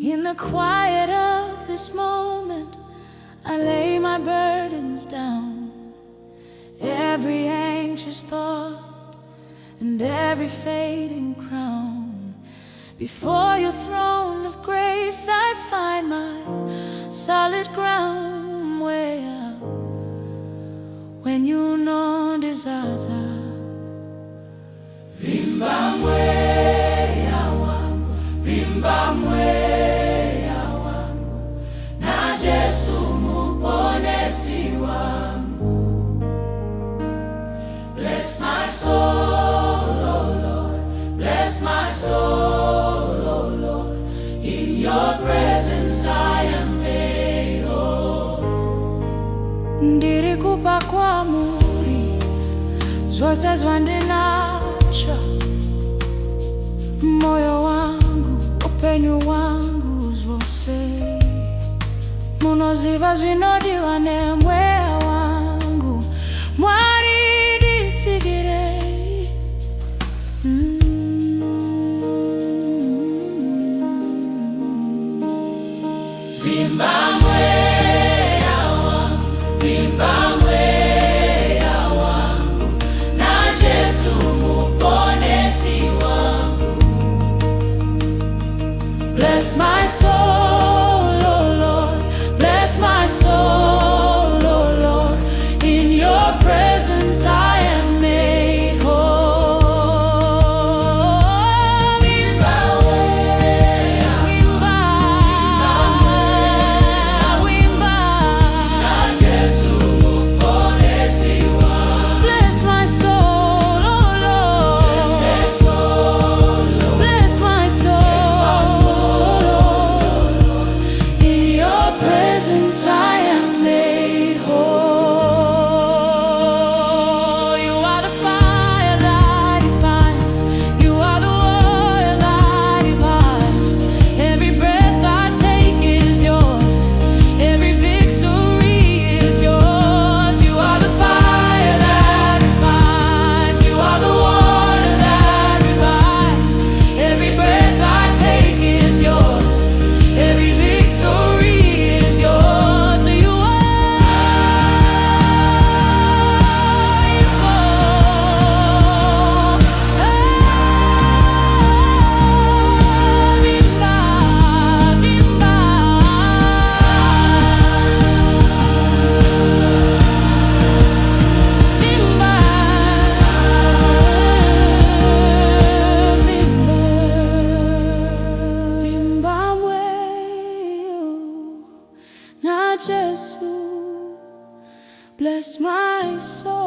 In the quiet of this moment, I lay my burdens down. Every anxious thought and every fading crown. Before your throne of grace I find my solid ground. Mweya, when you know disaster. Vimba Mweya Wangu, Vimba Mweya Wangu, na Yesu muponesi wangu. Bless my soul, oh Lord, bless my soul, oh Lord. In your presence I am made whole. Ndirikupa kwa muri, zose zwandenacha. Moyo wangu, upenyu wangu zose. Munoziva zwinodiwa ne Mweya wangu. Mwari sigire. Vimba Mweya Wangu, Vimba Mweya Wangu, na Yesu muponesi wangu. Bless my soul, oh Lord, bless my soul, oh Lord. In your presence I am made whole. Vimba Mweya, Vimba, Vimba, na Yesu muponesi wangu. Bless my soul, oh Lord, bless my soul. In your presence I am made whole. You are the fire that defines. You are the water that revives. Every breath I take is yours. Every victory is yours. You are the fire that refines. You are the water that revives. Every breath I take is yours. Every victory is yours. You are Vimba, Vimba. Vimba, Vimba Mweya, na Yesu. Bless my soul.